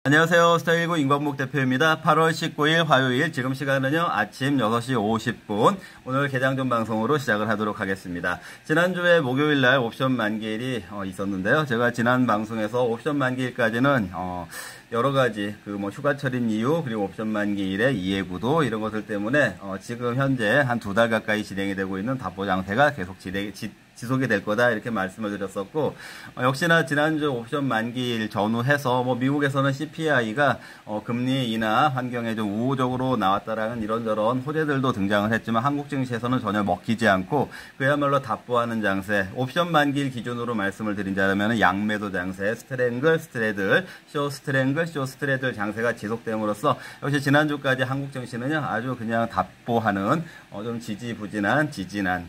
안녕하세요. 스타일19 임광목 대표입니다. 8월 19일 화요일 지금 시간은요 아침 6시 50분 오늘 개장전 방송으로 시작을 하도록 하겠습니다. 지난주에 목요일날 옵션 만기일이 있었는데요. 제가 지난 방송에서 옵션 만기일까지는 여러가지 휴가철인 이유 그리고 옵션 만기일의 이해구도 이런 것들 때문에 지금 현재 한 2달 가까이 진행이 되고 있는 답보 장세가 계속 지속이 될 거다 이렇게 말씀을 드렸었고, 역시나 지난주 옵션 만기일 전후해서 미국에서는 CPI가 금리 인하 환경에 좀 우호적으로 나왔다라는 이런저런 호재들도 등장을 했지만 한국 증시에서는 전혀 먹히지 않고 그야말로 답보하는 장세, 옵션 만기일 기준으로 말씀을 드린다면 양매도 장세, 스트랭글, 스트레들, 쇼 스트랭글, 쇼 스트레들 장세가 지속됨으로써 역시 지난주까지 한국 증시는요 아주 그냥 답보하는 좀 지지부진한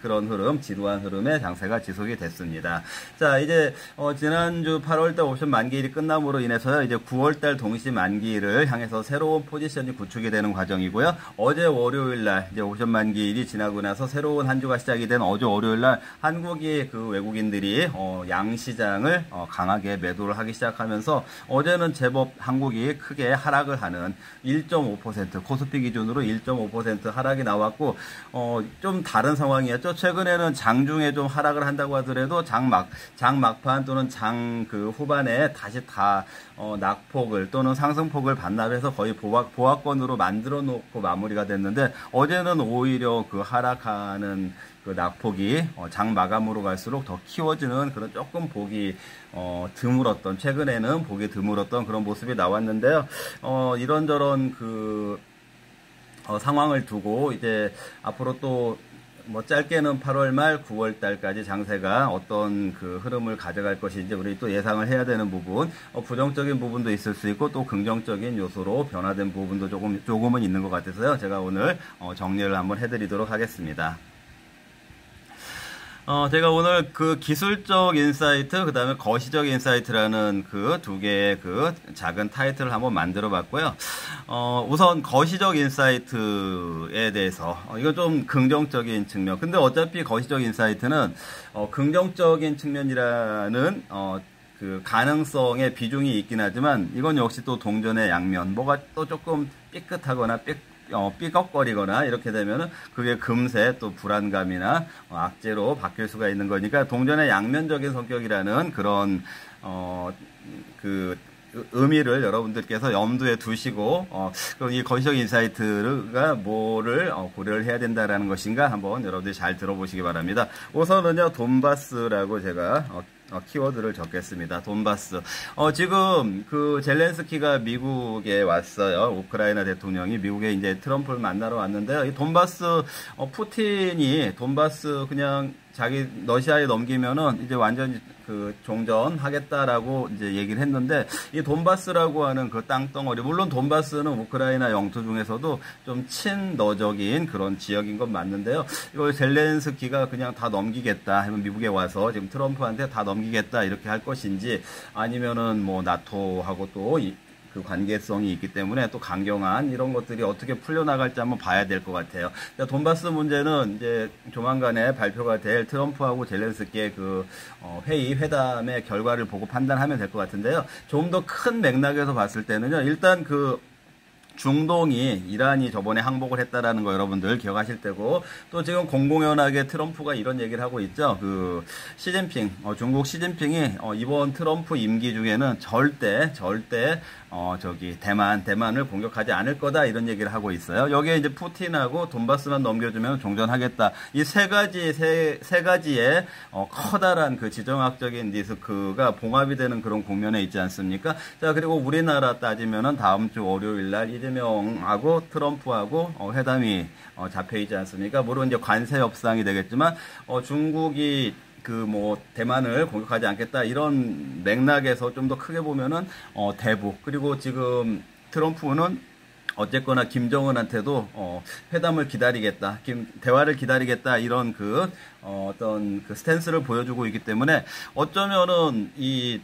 그런 흐름, 지루한 흐름의 장세가 지속이 됐습니다. 자, 이제 지난주 8월달 옵션 만기일이 끝남으로 인해서요 이제 9월달 동시 만기일을 향해서 새로운 포지션이 구축이 되는 과정이고요. 어제 월요일날 이제 옵션 만기일이 지나고 나서 새로운 한 주가 시작이 된 어제 월요일날 한국이 외국인들이 양시장을 강하게 매도를 하기 시작하면서 어제는 제법 한국이 크게 하락을 하는 1.5% 코스피 기준으로 1.5% 하락이 나왔고 좀 다른 상황이었죠. 최근에는 장중에 좀 하락을 한다고 하더라도 장 막판 또는 장 후반에 다시 다 낙폭을 또는 상승폭을 반납해서 거의 보합권으로 만들어 놓고 마무리가 됐는데 어제는 오히려 하락하는 낙폭이 장 마감으로 갈수록 더 키워지는 그런 조금 보기 드물었던, 최근에는 보기 드물었던 그런 모습이 나왔는데요. 이런저런 상황을 두고 이제 앞으로 또 짧게는 8월 말 9월 달까지 장세가 어떤 흐름을 가져갈 것인지 우리 또 예상을 해야 되는 부분, 부정적인 부분도 있을 수 있고 또 긍정적인 요소로 변화된 부분도 조금은 있는 것 같아서요. 제가 오늘 정리를 한번 해드리도록 하겠습니다. 제가 오늘 기술적 인사이트, 그 다음에 거시적 인사이트라는 두 개의 작은 타이틀을 한번 만들어 봤고요. 우선 거시적 인사이트에 대해서, 이건 좀 긍정적인 측면. 근데 어차피 거시적 인사이트는, 긍정적인 측면이라는, 가능성의 비중이 있긴 하지만, 이건 역시 또 동전의 양면. 뭐가 또 조금 삐끗하거나 삐걱거리거나 이렇게 되면은 그게 금세 또 불안감이나 악재로 바뀔 수가 있는 거니까 동전의 양면적인 성격이라는 그런 의미를 여러분들께서 염두에 두시고 그럼 이 거시적 인사이트가 뭐를 고려를 해야 된다라는 것인가 한번 여러분들이 잘 들어보시기 바랍니다. 우선은요 돈바스라고 제가 키워드를 적겠습니다. 돈바스. 지금 젤렌스키가 미국에 왔어요. 우크라이나 대통령이 미국에 이제 트럼프를 만나러 왔는데요. 이 돈바스, 푸틴이 돈바스 그냥 자기 러시아에 넘기면은 이제 완전히 종전하겠다라고 이제 얘기를 했는데 이 돈바스라고 하는 땅덩어리, 물론 돈바스는 우크라이나 영토 중에서도 좀 친러적인 그런 지역인 건 맞는데요. 이걸 젤렌스키가 그냥 다 넘기겠다 하면 미국에 와서 지금 트럼프한테 다 넘기겠다 이렇게 할 것인지 아니면은 나토하고 또 관계성이 있기 때문에 또 강경한 이런 것들이 어떻게 풀려나갈지 한번 봐야 될 것 같아요. 돈바스 문제는 이제 조만간에 발표가 될 트럼프하고 젤렌스키의 회담의 결과를 보고 판단하면 될 것 같은데요. 좀 더 큰 맥락에서 봤을 때는요. 일단 중동이 이란이 저번에 항복을 했다라는 거 여러분들 기억하실 테고 또 지금 공공연하게 트럼프가 이런 얘기를 하고 있죠. 시진핑, 중국 시진핑이 이번 트럼프 임기 중에는 절대 대만을 공격하지 않을 거다 이런 얘기를 하고 있어요. 여기에 이제 푸틴하고 돈바스만 넘겨주면 종전하겠다. 이 세 가지의 커다란 지정학적인 리스크가 봉합이 되는 그런 국면에 있지 않습니까? 자, 그리고 우리나라 따지면은 다음 주 월요일 날 이재명하고 트럼프하고 회담이 잡혀 있지 않습니까? 물론 이제 관세 협상이 되겠지만 중국이 대만을 공격하지 않겠다 이런 맥락에서 좀 더 크게 보면은 대북, 그리고 지금 트럼프는 어쨌거나 김정은한테도 회담을 기다리겠다, 대화를 기다리겠다 이런 어떤 스탠스를 보여주고 있기 때문에 어쩌면은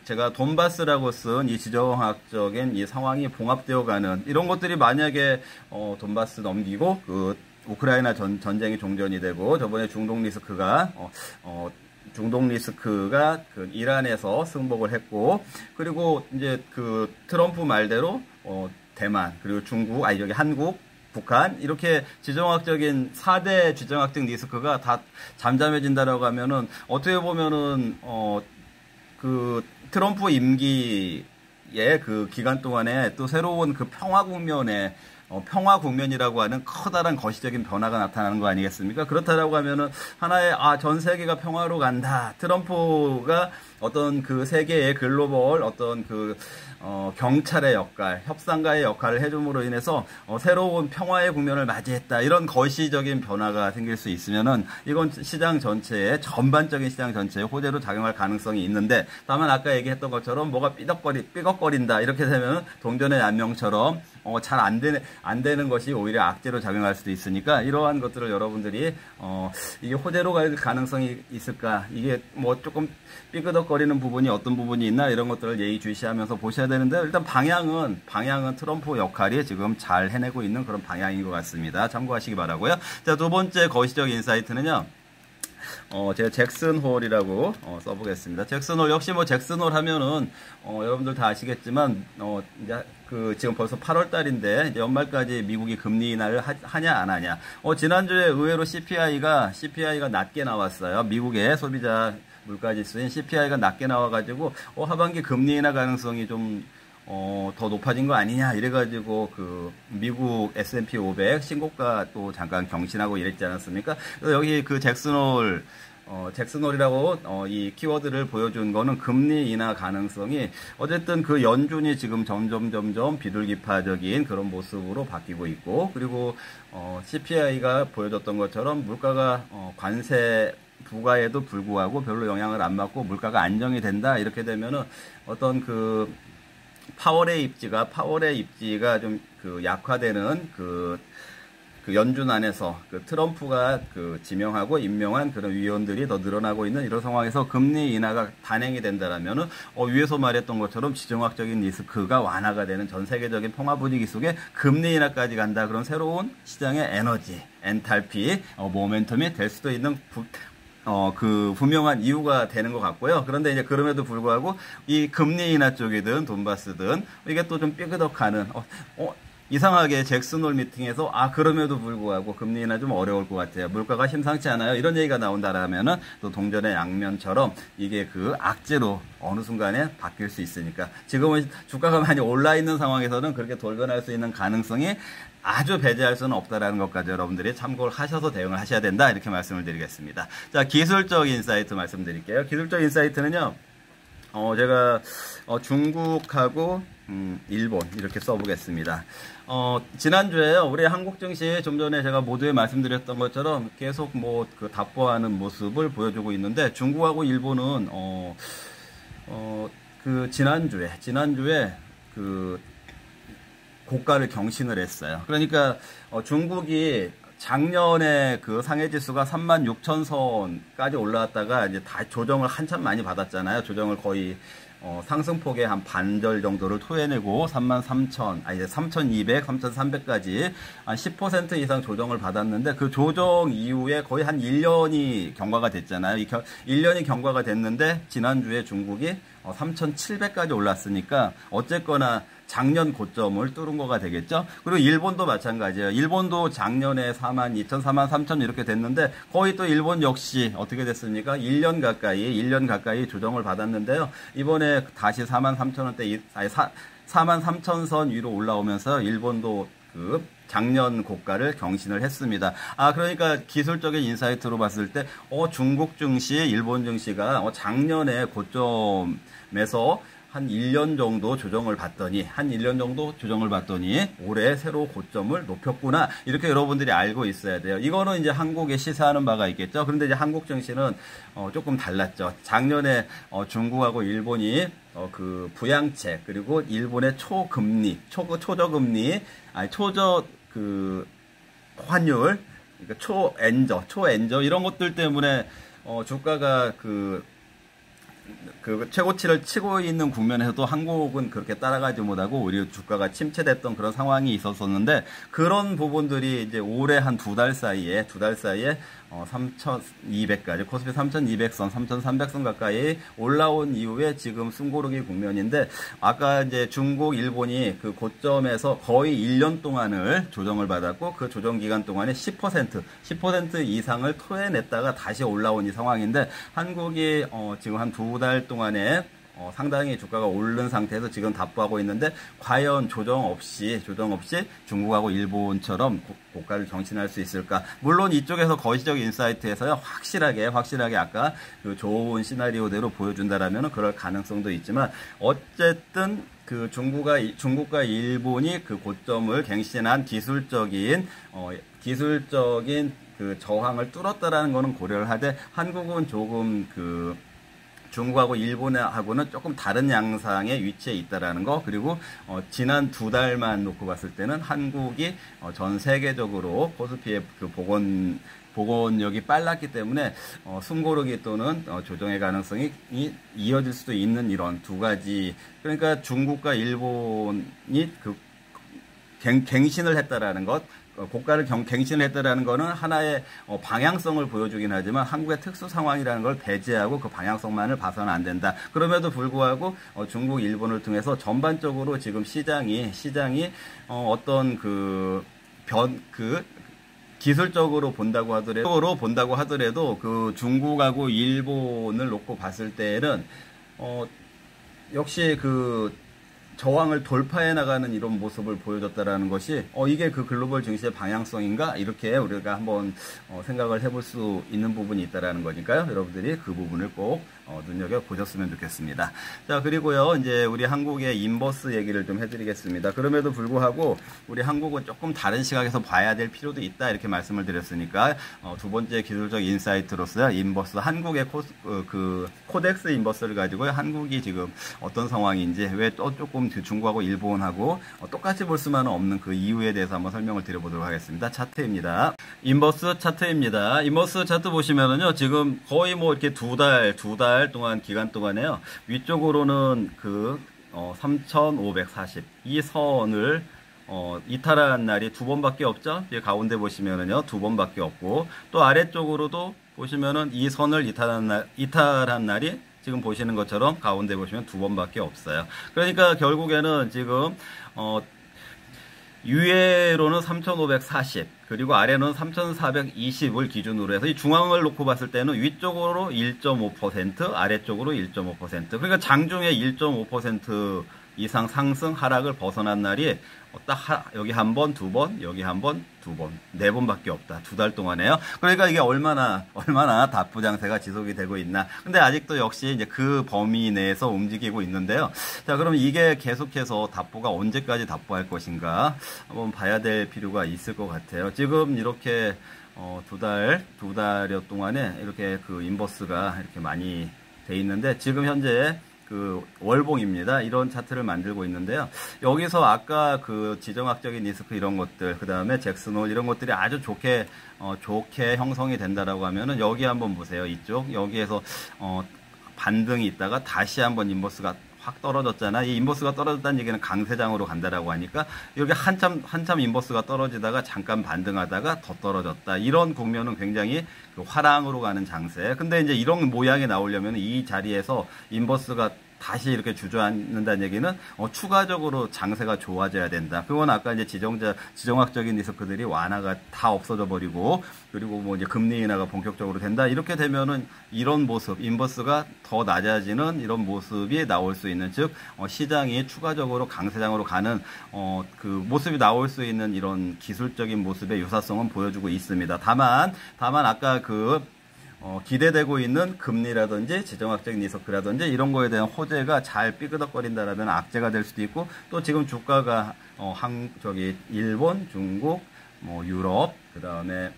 제가 돈바스라고 쓴 이 지정학적인 이 상황이 봉합되어가는 이런 것들이 만약에 돈바스 넘기고 우크라이나 전쟁이 종전이 되고 저번에 중동 리스크가 중동 리스크가 그 이란에서 승복을 했고, 그리고 이제 그 트럼프 말대로 대만, 그리고 중국, 여기 한국, 북한, 이렇게 지정학적인 4대 지정학적 리스크가 다 잠잠해진다라고 하면은, 어떻게 보면은 그 트럼프 임기의 그 기간 동안에 또 새로운 그 평화 국면이라고 하는 커다란 거시적인 변화가 나타나는 거 아니겠습니까? 그렇다라고 하면은 하나의 전 세계가 평화로 간다. 트럼프가 어떤 그 세계의 글로벌 어떤 그 경찰의 역할, 협상가의 역할을 해줌으로 인해서 새로운 평화의 국면을 맞이했다. 이런 거시적인 변화가 생길 수 있으면은 이건 시장 전체에 전반적인 시장 전체에 호재로 작용할 가능성이 있는데, 다만 아까 얘기했던 것처럼 뭐가 삐걱거린다 이렇게 되면 동전의 양면처럼 잘 안 되는 것이 오히려 악재로 작용할 수도 있으니까, 이러한 것들을 여러분들이 이게 호재로 갈 가능성이 있을까, 이게 뭐 조금 삐그덕거리는 부분이 어떤 부분이 있나, 이런 것들을 예의주시하면서 보셔야 되는데, 일단 방향은 트럼프 역할이 지금 잘 해내고 있는 그런 방향인 것 같습니다. 참고하시기 바라고요. 자, 두 번째 거시적 인사이트는요. 제가 잭슨 홀이라고 써보겠습니다. 잭슨 홀, 역시 뭐 잭슨 홀 하면은 여러분들 다 아시겠지만 이제 그 지금 벌써 8월 달인데 연말까지 미국이 금리 인하를 하냐 안 하냐. 지난주에 의외로 CPI가 낮게 나왔어요. 미국의 소비자 물가지수인 CPI가 낮게 나와가지고 하반기 금리 인하 가능성이 좀 더 높아진 거 아니냐 이래가지고 그 미국 S&P 500 신고가 또 잠깐 경신하고 이랬지 않았습니까? 그래서 여기 그 잭슨홀이라고 이 키워드를 보여준 거는 금리 인하 가능성이 어쨌든 그 연준이 지금 점점 비둘기파적인 그런 모습으로 바뀌고 있고, 그리고 CPI가 보여줬던 것처럼 물가가 관세 부과에도 불구하고 별로 영향을 안 받고 물가가 안정이 된다. 이렇게 되면은 어떤 그 파월의 입지가 좀 그 약화되는 그 연준 안에서 그 트럼프가 그 지명하고 임명한 그런 위원들이 더 늘어나고 있는 이런 상황에서 금리 인하가 단행이 된다라면은 위에서 말했던 것처럼 지정학적인 리스크가 완화가 되는 전 세계적인 평화 분위기 속에 금리 인하까지 간다. 그런 새로운 시장의 에너지, 엔탈피, 모멘텀이 될 수도 있는 그 분명한 이유가 되는 것 같고요. 그런데 이제 그럼에도 불구하고 이 금리 인하 쪽이든 돈바스든 이게 또 좀 삐그덕하는 이상하게 잭슨홀 미팅에서 그럼에도 불구하고 금리 인하 좀 어려울 것 같아요. 물가가 심상치 않아요. 이런 얘기가 나온다라면은 또 동전의 양면처럼 이게 그 악재로 어느 순간에 바뀔 수 있으니까, 지금은 주가가 많이 올라 있는 상황에서는 그렇게 돌변할 수 있는 가능성이 아주 배제할 수는 없다라는 것까지 여러분들이 참고를 하셔서 대응을 하셔야 된다. 이렇게 말씀을 드리겠습니다. 자, 기술적 인사이트 말씀드릴게요. 기술적 인사이트는요, 제가 중국하고 일본 이렇게 써보겠습니다. 지난주에요, 우리 한국 증시 좀 전에 제가 모두에 말씀드렸던 것처럼 계속 뭐 그 답보하는 모습을 보여주고 있는데, 중국하고 일본은 그 지난주에 그 고가를 경신을 했어요. 그러니까 중국이 작년에 그 상해지수가 36,000선까지 올라왔다가 이제 다 조정을 한참 많이 받았잖아요. 조정을 거의 상승폭의 한 반절 정도를 토해내고 3,200, 3,300까지 한 10% 이상 조정을 받았는데, 그 조정 이후에 거의 한 1년이 경과가 됐잖아요. 1년이 경과가 됐는데 지난주에 중국이 3,700까지 올랐으니까 어쨌거나 작년 고점을 뚫은 거가 되겠죠. 그리고 일본도 마찬가지예요. 일본도 작년에 42,000, 43,000 이렇게 됐는데 거의 또 일본 역시 어떻게 됐습니까? 1년 가까이 조정을 받았는데요. 이번에 다시 43,000원대, 43,000선 위로 올라오면서 일본도 그 작년 고가를 경신을 했습니다. 그러니까 기술적인 인사이트로 봤을 때 중국 증시, 일본 증시가 작년에 고점에서 한 1년 정도 조정을 받더니 올해 새로 고점을 높였구나. 이렇게 여러분들이 알고 있어야 돼요. 이거는 이제 한국에 시사하는 바가 있겠죠. 그런데 이제 한국 증시는 조금 달랐죠. 작년에 중국하고 일본이 그 부양책, 그리고 일본의 초저 그 환율, 그러니까 초엔저 이런 것들 때문에 주가가 그 그 최고치를 치고 있는 국면에서도 한국은 그렇게 따라가지 못하고 오히려 주가가 침체됐던 그런 상황이 있었었는데, 그런 부분들이 이제 올해 한 두 달 사이에 3,200까지 코스피 3,200선, 3,300선 가까이 올라온 이후에 지금 숨고르기 국면인데, 아까 이제 중국, 일본이 그 고점에서 거의 1년 동안을 조정을 받았고, 그 조정 기간 동안에 10% 이상을 토해냈다가 다시 올라온 이 상황인데, 한국이 지금 한 두 달 동안에 상당히 주가가 오른 상태에서 지금 답보하고 있는데, 과연 조정 없이 중국하고 일본처럼 고가를 경신할 수 있을까? 물론 이쪽에서 거시적 인사이트에서요, 확실하게 아까 그 좋은 시나리오대로 보여준다라면 그럴 가능성도 있지만, 어쨌든 그 중국과 일본이 그 고점을 갱신한 기술적인 그 저항을 뚫었다라는 거는 고려를 하되, 한국은 조금 그 중국하고 일본하고는 조금 다른 양상의 위치에 있다라는 거, 그리고 지난 두 달만 놓고 봤을 때는 한국이 전 세계적으로 코스피의 그 복원력이 빨랐기 때문에 숨고르기 또는 조정의 가능성이 이어질 수도 있는 이런 두 가지, 그러니까 중국과 일본이 그 갱신을 했다라는 것, 고가를 갱신을 했다라는 것은 하나의 방향성을 보여주긴 하지만, 한국의 특수 상황이라는 걸 배제하고 그 방향성만을 봐서는 안 된다. 그럼에도 불구하고 중국, 일본을 통해서 전반적으로 지금 시장이 어떤 기술적으로 본다고 하더라도 그 중국하고 일본을 놓고 봤을 때는 역시 그 저항을 돌파해 나가는 이런 모습을 보여줬다라는 것이 이게 그 글로벌 증시의 방향성인가, 이렇게 우리가 한번 생각을 해볼 수 있는 부분이 있다라는 거니까요. 여러분들이 그 부분을 꼭 눈여겨 보셨으면 좋겠습니다. 자, 그리고요, 이제 우리 한국의 인버스 얘기를 좀 해드리겠습니다. 그럼에도 불구하고 우리 한국은 조금 다른 시각에서 봐야 될 필요도 있다, 이렇게 말씀을 드렸으니까 두 번째 기술적 인사이트로서요, 인버스, 한국의 코덱스 인버스를 가지고 한국이 지금 어떤 상황인지, 왜 또 조금 중국하고 일본하고 똑같이 볼 수만은 없는 그 이유에 대해서 한번 설명을 드려보도록 하겠습니다. 차트입니다. 인버스 차트입니다. 인버스 차트 보시면은요, 지금 거의 뭐 이렇게 두 달 동안 기간 동안에요, 위쪽으로는 그 3,540 이 선을 이탈한 날이 두 번밖에 없죠. 가운데 보시면은요, 두 번밖에 없고, 또 아래쪽으로도 보시면은 이 선을 이탈한 날이 지금 보시는 것처럼 가운데 보시면 두 번밖에 없어요. 그러니까 결국에는 지금 위에로는 3,540, 그리고 아래는 3,420을 기준으로 해서 이 중앙을 놓고 봤을 때는 위쪽으로 1.5%, 아래쪽으로 1.5%. 그러니까 장중에 1.5% 이상 상승, 하락을 벗어난 날이 딱 여기 한 번, 두 번, 여기 한 번, 두 번, 네 번밖에 없다. 두 달 동안에요. 그러니까 이게 얼마나 답부장세가 지속이 되고 있나. 근데 아직도 역시 이제 그 범위 내에서 움직이고 있는데요. 자, 그럼 이게 계속해서 답부가 언제까지 답부할 것인가 한번 봐야 될 필요가 있을 것 같아요. 지금 이렇게 두 달여 동안에 이렇게 그 인버스가 이렇게 많이 돼 있는데, 지금 현재 그 월봉입니다. 이런 차트를 만들고 있는데요. 여기서 아까 그 지정학적인 리스크 이런 것들, 그 다음에 잭슨홀 이런 것들이 아주 좋게 형성이 된다라고 하면은 여기 한번 보세요. 이쪽 여기에서 반등이 있다가 다시 한번 인버스가 확 떨어졌잖아. 이 인버스가 떨어졌다는 얘기는 강세장으로 간다라고 하니까, 여기 한참 인버스가 떨어지다가 잠깐 반등하다가 더 떨어졌다. 이런 국면은 굉장히 그 화랑으로 가는 장세. 근데 이제 이런 모양이 나오려면 이 자리에서 인버스가 다시 이렇게 주저앉는다는 얘기는 추가적으로 장세가 좋아져야 된다. 그건 아까 이제 지정학적인 리스크들이 완화가 다 없어져 버리고, 그리고 뭐 이제 금리 인하가 본격적으로 된다. 이렇게 되면은 이런 모습, 인버스가 더 낮아지는 이런 모습이 나올 수 있는, 즉 시장이 추가적으로 강세장으로 가는 그 모습이 나올 수 있는 이런 기술적인 모습의 유사성은 보여주고 있습니다. 다만 아까 기대되고 있는 금리라든지 지정학적인 리스크라든지 이런 거에 대한 호재가 잘 삐그덕거린다라면 악재가 될 수도 있고, 또 지금 주가가 일본, 중국, 유럽, 그 다음에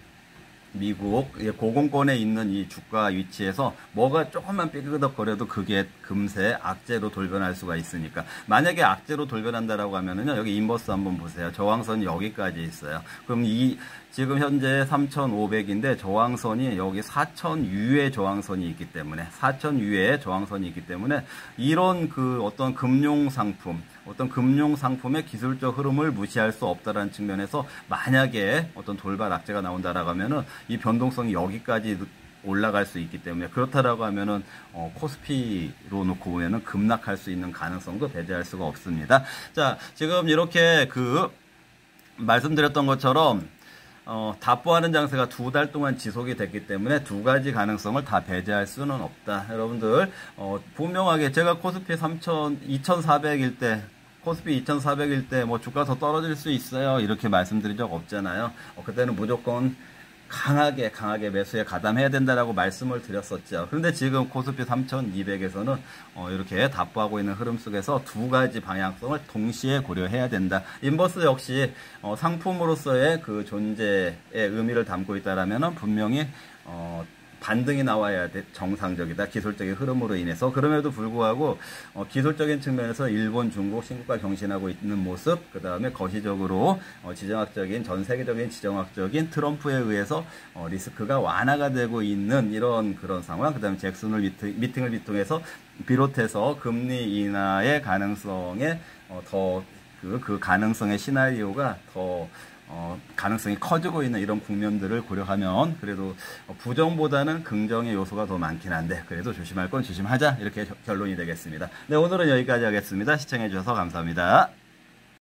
미국 고공권에 있는 이 주가 위치에서 뭐가 조금만 삐그덕거려도 그게 금세 악재로 돌변할 수가 있으니까, 만약에 악재로 돌변한다라고 하면은요, 여기 인버스 한번 보세요. 저항선이 여기까지 있어요. 그럼 지금 현재 3,500인데 저항선이 여기 4,000유의 저항선이 있기 때문에, 4,000유의 저항선이 있기 때문에 이런 어떤 어떤 금융 상품의 기술적 흐름을 무시할 수 없다라는 측면에서, 만약에 어떤 돌발 악재가 나온다라고 하면은 이 변동성이 여기까지 올라갈 수 있기 때문에, 그렇다라고 하면은 코스피로 놓고 보면은 급락할 수 있는 가능성도 배제할 수가 없습니다. 자, 지금 이렇게 말씀드렸던 것처럼 답보하는 장세가 2달 동안 지속이 됐기 때문에 두 가지 가능성을 다 배제할 수는 없다. 여러분들 분명하게 제가 코스피 2,400일 때, 코스피 2,400일 때 뭐 주가 더 떨어질 수 있어요 이렇게 말씀드린 적 없잖아요. 그때는 무조건 강하게 매수에 가담해야 된다라고 말씀을 드렸었죠. 그런데 지금 코스피 3,200에서는 이렇게 답보하고 있는 흐름 속에서 두 가지 방향성을 동시에 고려해야 된다. 인버스 역시 상품으로서의 그 존재의 의미를 담고 있다라면은 분명히 반등이 나와야 정상적이다. 기술적인 흐름으로 인해서. 그럼에도 불구하고 기술적인 측면에서 일본, 중국 신고가 경신하고 있는 모습, 그 다음에 거시적으로 전 세계적인 지정학적인 트럼프에 의해서 리스크가 완화가 되고 있는 그런 상황, 그 다음에 잭슨 홀 미팅을 비롯해서 금리 인하의 가능성에 그 가능성의 시나리오가 더 가능성이 커지고 있는 이런 국면들을 고려하면 그래도 부정보다는 긍정의 요소가 더 많긴 한데, 그래도 조심할 건 조심하자, 이렇게 결론이 되겠습니다. 네, 오늘은 여기까지 하겠습니다. 시청해 주셔서 감사합니다.